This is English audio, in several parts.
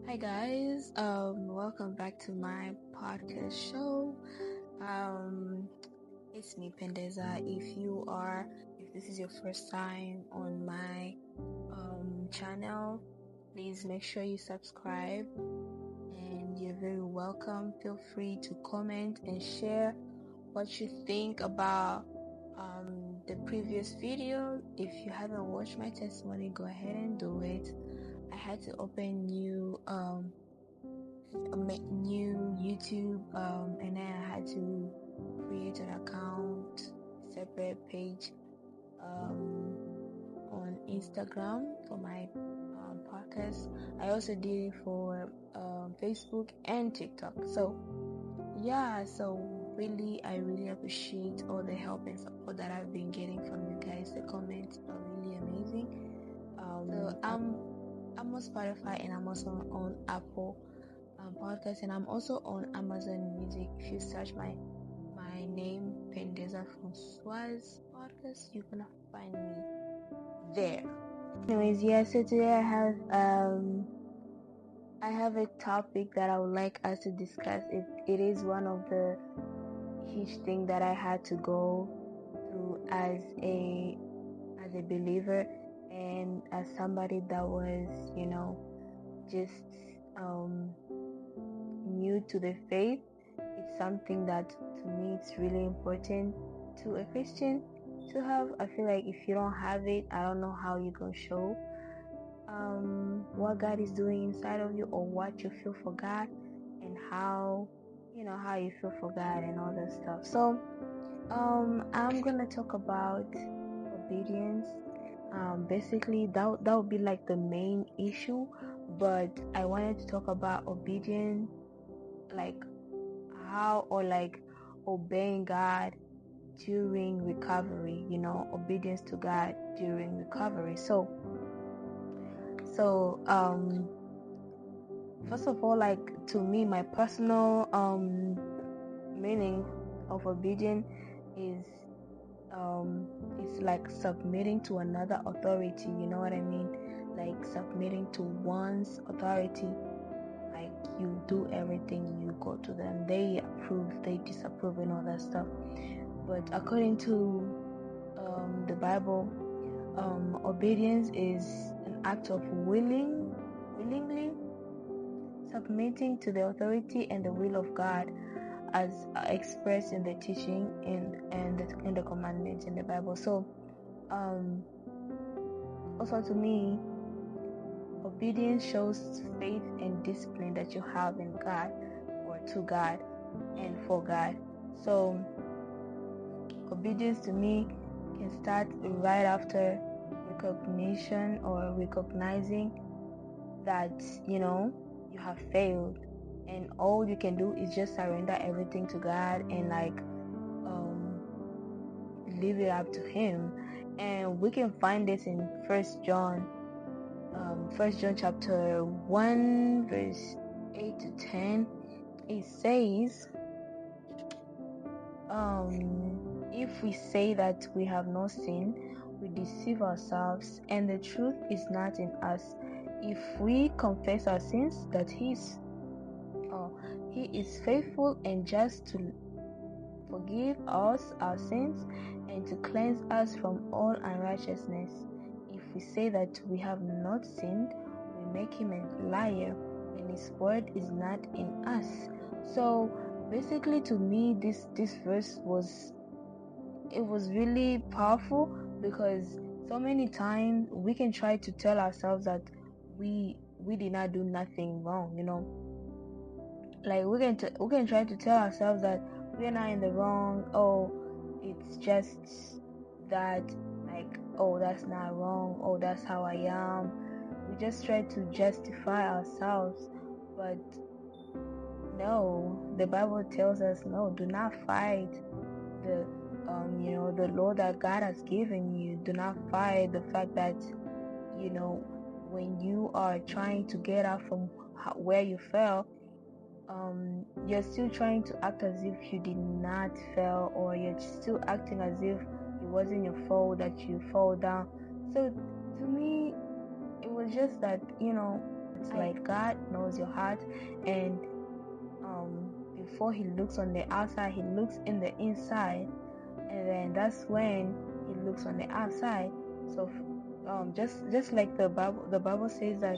Hi guys, welcome back to my podcast show. Um, it's me, Pendeza. If this is your first time on my channel, please make sure you subscribe, and you're very welcome. Feel free to comment and share what you think about the previous video. If you haven't watched my testimony, go ahead and do it. I had to open new YouTube, and then I had to create an account, separate page on Instagram for my podcast. I also did it for Facebook and TikTok. So really, I really appreciate all the help and support that I've been getting from you guys. The comments are really amazing. I'm on Spotify, and I'm also on Apple podcast, and I'm also on Amazon Music. If you search my name, Pendeza Françoise podcast, you're gonna find me there. Anyways, so today I have a topic that I would like us to discuss. It is one of the huge thing that I had to go through as a believer, and as somebody that was, just new to the faith. It's something that to me it's really important to a Christian to have. I feel like if you don't have it, I don't know how you can show what God is doing inside of you, or what you feel for God, and how you feel for God and all that stuff. So I'm gonna talk about obedience. Basically that would be like the main issue, but I wanted to talk about obedience, like how, or like obeying God during recovery, obedience to God during recovery. So first of all, like, to me, my personal meaning of obedience is it's like submitting to another authority, you know what I mean? Like submitting to one's authority. Like you do everything, you go to them, they approve, they disapprove, and all that stuff. But according to the Bible, obedience is an act of willingly submitting to the authority and the will of God, as expressed in the teaching in the commandments in the Bible. So also to me, obedience shows faith and discipline that you have in God, or to God and for God. So obedience to me can start right after recognition, or recognizing that you have failed, and all you can do is just surrender everything to God, and like leave it up to Him. And we can find this in First John chapter 1 verse 8 to 10. It says, if we say that we have no sin, we deceive ourselves, and the truth is not in us. If we confess our sins, that He is faithful and just to forgive us our sins and to cleanse us from all unrighteousness. If we say that we have not sinned, we make Him a liar, and His word is not in us. So basically, to me, this verse was really powerful, because so many times we can try to tell ourselves that we did not do nothing wrong, like we can try to tell ourselves that we're not in the wrong. Oh, it's just that, like, oh, that's not wrong, oh, that's how I am. We just try to justify ourselves, but no, the Bible tells us, no, do not fight the the law that God has given you. Do not fight the fact that when you are trying to get out from where you fell, you're still trying to act as if you did not fail, or you're still acting as if it wasn't your fault that you fall down. So to me, it was just that It's like God knows your heart, and before he looks on the outside, he looks in the inside, and then that's when he looks on the outside. So just like the Bible says that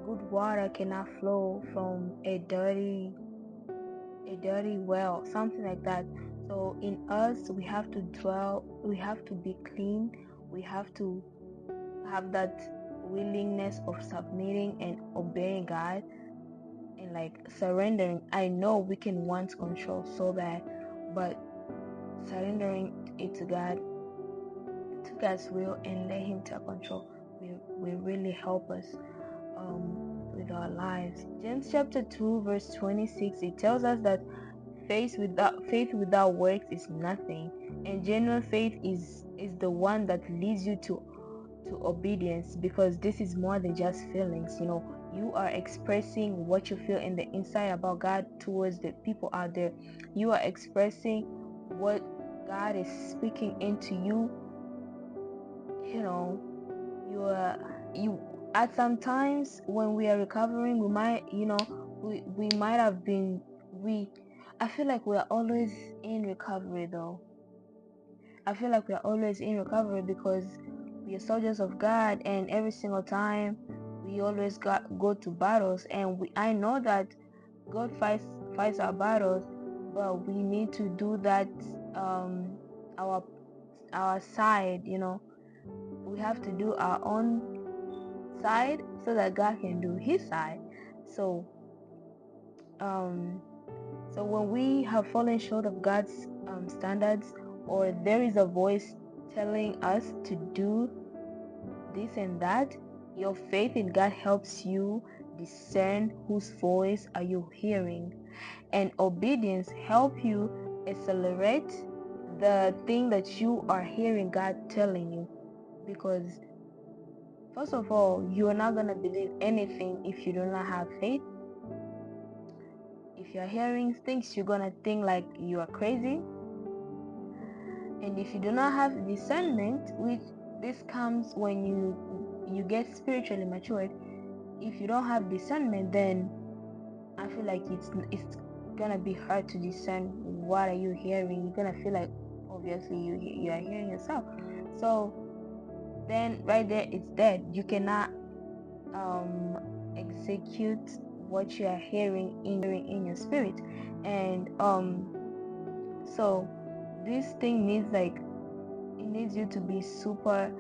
good water cannot flow from a dirty well, something like that. So in us, we have to be clean, we have to have that willingness of submitting and obeying God, and like surrendering. I know we can want control so bad, but surrendering it to God's will, and let him take control will really help us with our lives. James chapter 2 verse 26, it tells us that faith without works is nothing, and genuine faith is the one that leads you to obedience, because this is more than just feelings. You are expressing what you feel in the inside about God towards the people out there. You are expressing what God is speaking into you. You at some times when we are recovering, we might we might have been we I feel like we are always in recovery though. I feel like we are always in recovery because we are soldiers of God, and every single time we always go to battles, and I know that God fights our battles, but we need to do that our side. We have to do our own side so that God can do his side. So when we have fallen short of God's standards, or there is a voice telling us to do this and that, your faith in God helps you discern whose voice are you hearing, and obedience help you accelerate the thing that you are hearing God telling you. Because first of all, you are not going to believe anything if you do not have faith. If you're hearing things, you're going to think like you are crazy. And if you do not have discernment, which this comes when you get spiritually matured, if you don't have discernment, then I feel like it's gonna be hard to discern what are you hearing. You're gonna feel like obviously you are hearing yourself. So then right there it's dead. You cannot execute what you are hearing in your spirit. And so this thing needs you to be super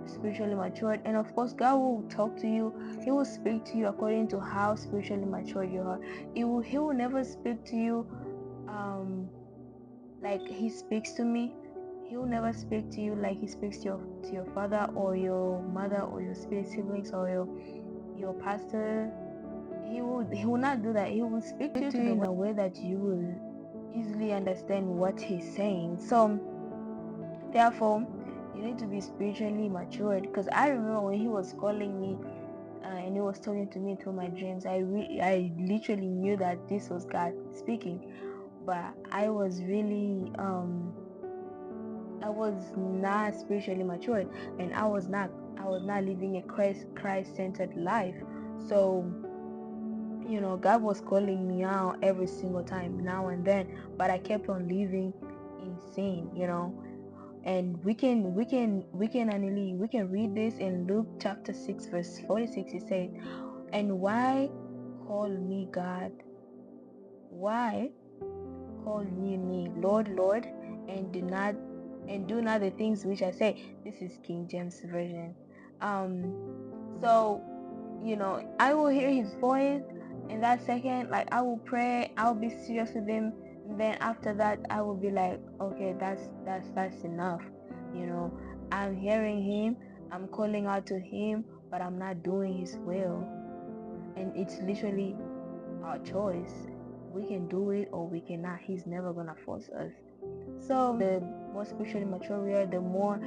spiritually matured. And of course, God will talk to you. He will speak to you according to how spiritually matured you are. He will never speak to you like he speaks to me. He will never speak to you like he speaks to your father or your mother or your spirit siblings or your pastor. He will not do that. He will speak to you in a way that you will easily understand what he's saying. So therefore, you need to be spiritually matured. Because I remember when he was calling me and he was talking to me through my dreams, I literally knew that this was God speaking. But I was not spiritually matured, and I was not living a Christ-centered life. So God was calling me out every single time, now and then, but I kept on living in sin. And we can read this in Luke chapter 6 verse 46. It says, "And why call me God? Why call ye me Lord, Lord, and do not the things which I say?" This is King James version. So I will hear his voice in that second. Like, I will pray, I'll be serious with him, and then after that I will be like, okay, that's enough. I'm hearing him, I'm calling out to him, but I'm not doing his will. And it's literally our choice. We can do it or we cannot. He's never gonna force us. So the more spiritually mature we are, the more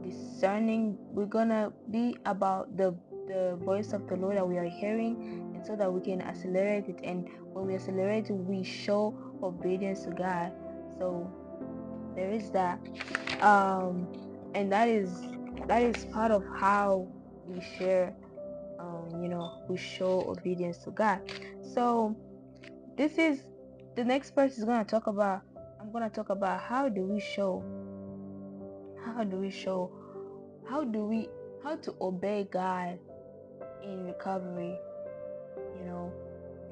discerning we're gonna be about the voice of the Lord that we are hearing, and so that we can accelerate it. And when we accelerate it, we show obedience to God. So there is that, and that is part of how we share we show obedience to God. So this is the next part is going to talk about. I'm going to talk about how do we how to obey God in recovery. You know,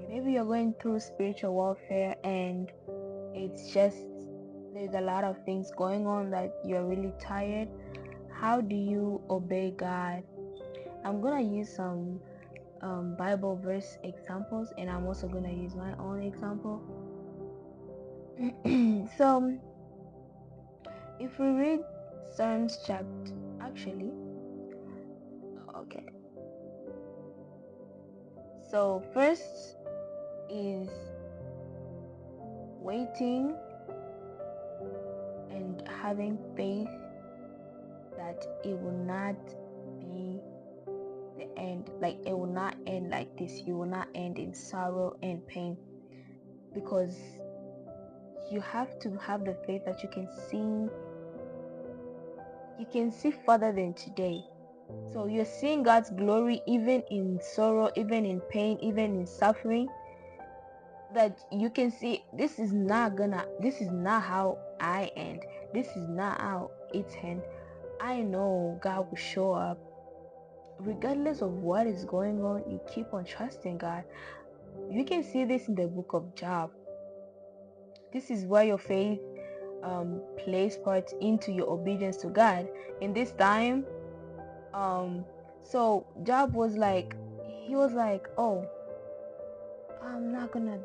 maybe you're going through spiritual warfare and it's just there's a lot of things going on that you're really tired. How do you obey God? I'm gonna use some Bible verse examples, and I'm also gonna use my own example. So if we read Psalms chapter, actually, okay. So first is waiting and having faith that it will not be the end, like it will not end like this. You will not end in sorrow and pain, because you have to have the faith that you can see further than today. So you're seeing God's glory even in sorrow, even in pain, even in suffering, that you can see this is not how I end. This is not how it's end. I know God will show up. Regardless of what is going on, you keep on trusting God. You can see this in the book of Job. This is where your faith plays part into your obedience to God. In this time, so Job was like, oh, I'm not gonna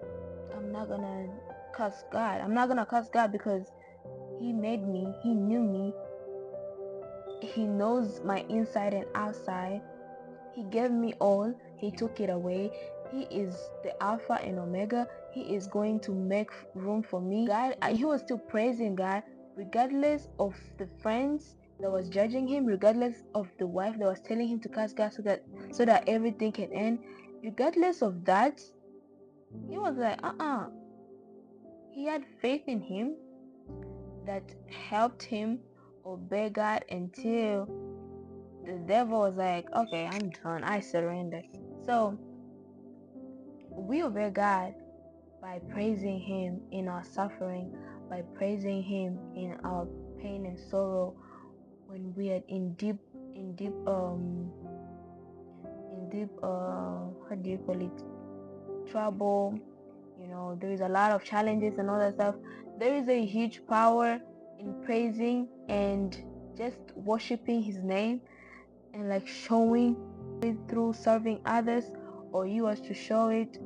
curse God. I'm not gonna curse God because He made me, He knew me, He knows my inside and outside. He gave me all, He took it away. He is the Alpha and Omega. He is going to make room for me. God, he was still praising God, regardless of the friends that was judging him, regardless of the wife that was telling him to curse God so that everything can end. Regardless of that, he was like, He had faith in him that helped him obey God until the devil was like, okay, I'm done. I surrender. So we obey God by praising Him in our suffering, by praising Him in our pain and sorrow, when we are in deep, how do you call it, trouble. There is a lot of challenges and all that stuff. There is a huge power in praising and just worshiping His name, and like showing it through serving others, or you are to show it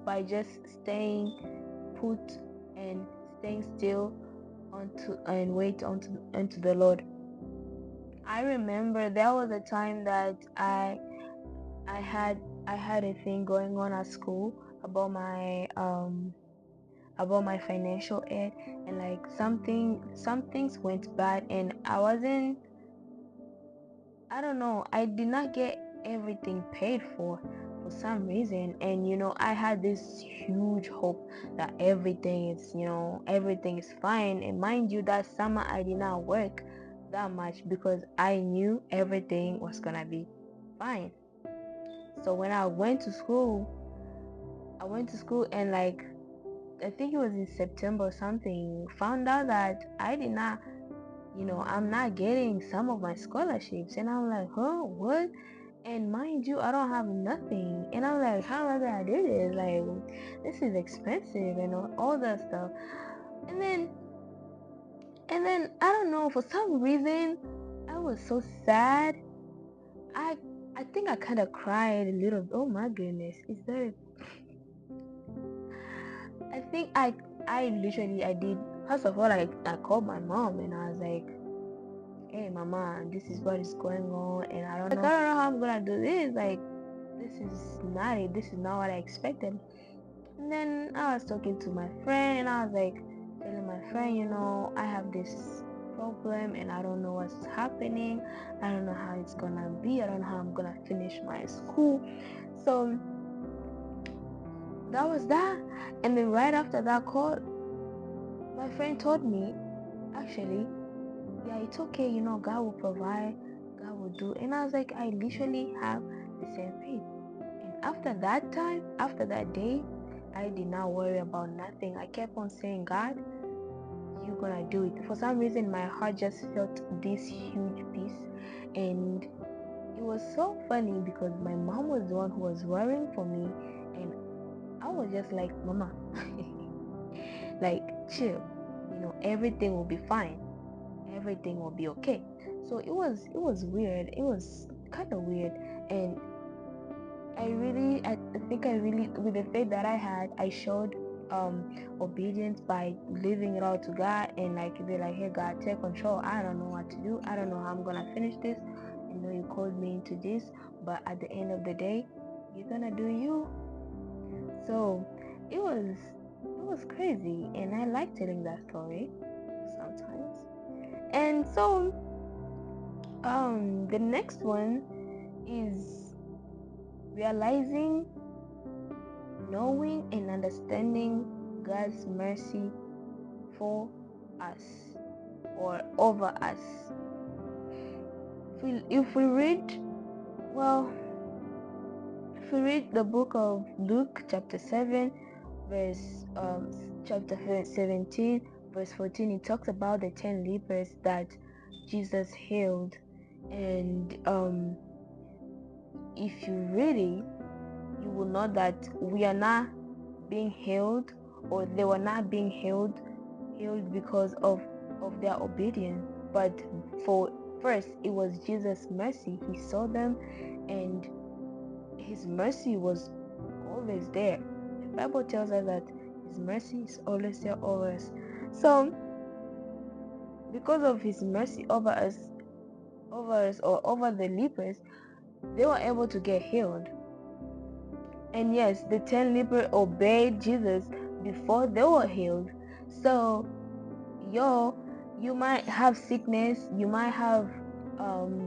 by just staying put and staying still and wait unto the Lord. I remember there was a time that I had a thing going on at school about my financial aid, and like some things went bad, and I don't know, I did not get everything paid for some reason. And I had this huge hope that everything is fine. And mind you, that summer I did not work that much because I knew everything was gonna be fine. So when I went to school and like I think it was in September or something, found out that I did not I'm not getting some of my scholarships. And I'm like, huh, what? And mind you, I don't have nothing. And I'm like, how am I gonna do this? Like, this is expensive and all that stuff. And then I don't know, for some reason I was so sad. I think I kind of cried a little. Oh my goodness, is there? I think I literally I did. First of all, I called my mom and I was like, hey mama, this is what is going on, and I don't know how I'm gonna do this. Like, this is not it. This is not what I expected. And then I was talking to my friend, and I was like telling my friend, I have this problem and I don't know what's happening. I don't know how it's gonna be. I don't know how I'm gonna finish my school. So that was that. And then right after that call, my friend told me, actually, yeah, it's okay, God will provide, God will do. And I was like, I literally have the same faith. And after that time, after that day, I did not worry about nothing. I kept on saying, God, you're gonna do it. For some reason, my heart just felt this huge peace, and it was so funny because my mom was the one who was worrying for me, and I was just like, Mama, like chill, everything will be fine, everything will be okay. So it was weird. It was kind of weird, and I think I really, with the faith that I had, I showed obedience by leaving it all to God, and like be like, hey God, take control. I don't know what to do. I don't know how I'm gonna finish this. You called me into this, but at the end of the day, you're gonna do you. So it was crazy, and I like telling that story sometimes. And so the next one is realizing, knowing and understanding God's mercy for us or over us. Well, if we read the book of Luke chapter 7, verse chapter 17, verse 14, it talks about the 10 lepers that Jesus healed. And if you read it, you will know that we are not being healed, or they were not being healed because of their obedience, but for first it was Jesus' mercy. He saw them, and his mercy was always there. The Bible tells us that his mercy is always there over us. So because of his mercy over us or over the lepers, they were able to get healed. And yes, the 10 lepers obeyed Jesus before they were healed. So you might have sickness, you might have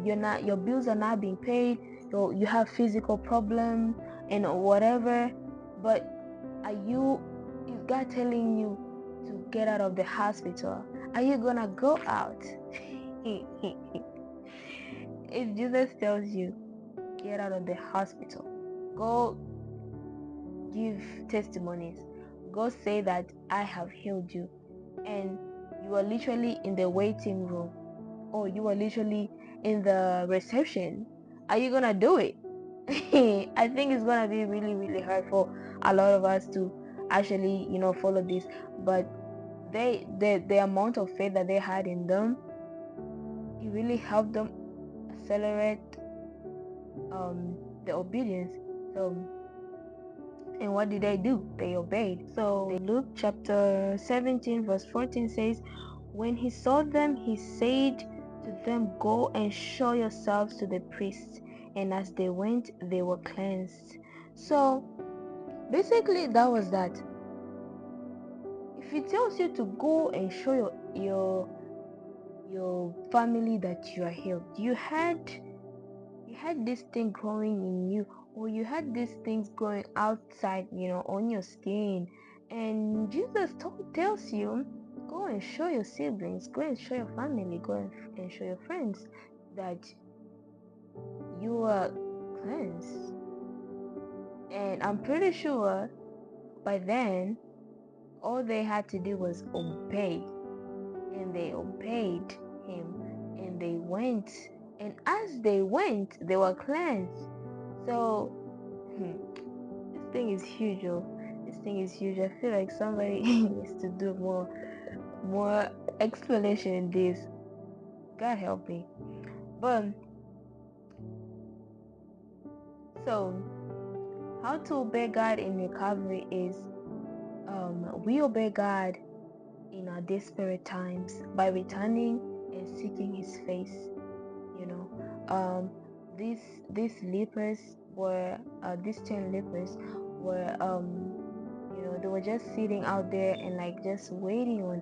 your bills are not being paid, you have physical problem and whatever, but is God telling you to get out of the hospital? Are you gonna go out? If Jesus tells you get out of the hospital, go give testimonies, go say that I have healed you, and you are literally in the waiting room, or you are literally in the reception, are you gonna do it? I think it's gonna be really, really hard for a lot of us to actually, follow this. But the amount of faith that they had in them, it really helped them accelerate the obedience. So, and what did they do? They obeyed. So Luke chapter 17 verse 14 says, when he saw them, he said to them, go and show yourselves to the priests. And as they went, they were cleansed. So basically that was that. If he tells you to go and show your family that you are healed, you had this thing growing in you, or you had these things growing outside, on your skin, and Jesus tells you, go and show your siblings, go and show your family, go and show your friends that you are cleansed. And I'm pretty sure by then all they had to do was obey, and they obeyed him, and they went, and as they went, they were cleansed. So this thing is huge. This thing is huge. I feel like somebody needs to do more explanation in this. God help me. But so how to obey God in recovery is, we obey God in our desperate times by returning and seeking his face. you know these lepers were these 10 lepers were they were just sitting out there and like just waiting on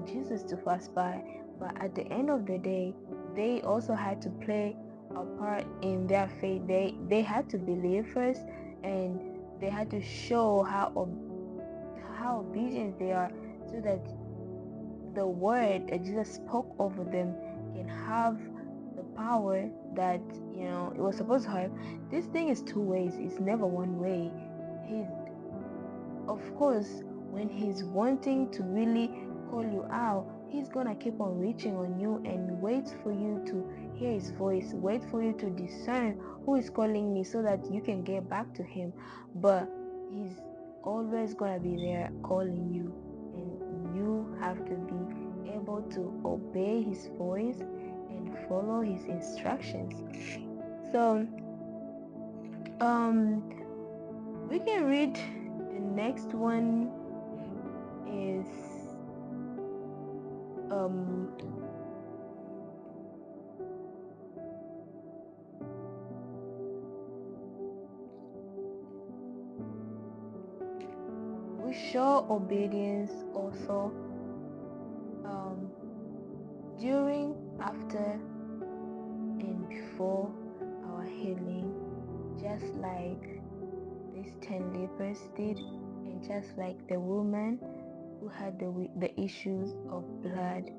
Jesus to pass by. But at the end of the day, they also had to play a part in their faith. They had to believe first, and they had to show how obedient they are, so that the word that Jesus spoke over them can have the power that it was supposed to have. This thing is two ways, it's never one way. He's, of course, when he's wanting to really call you out, he's gonna keep on reaching on you and wait for you to hear his voice, wait for you to discern who is calling me so that you can get back to him. But he's always gonna be there calling you, and you have to be able to obey his voice and follow his instructions. So we can read the next one is um we show obedience also um during, after, and before our healing, just like these 10 lepers did, and just like the woman who had the issues of blood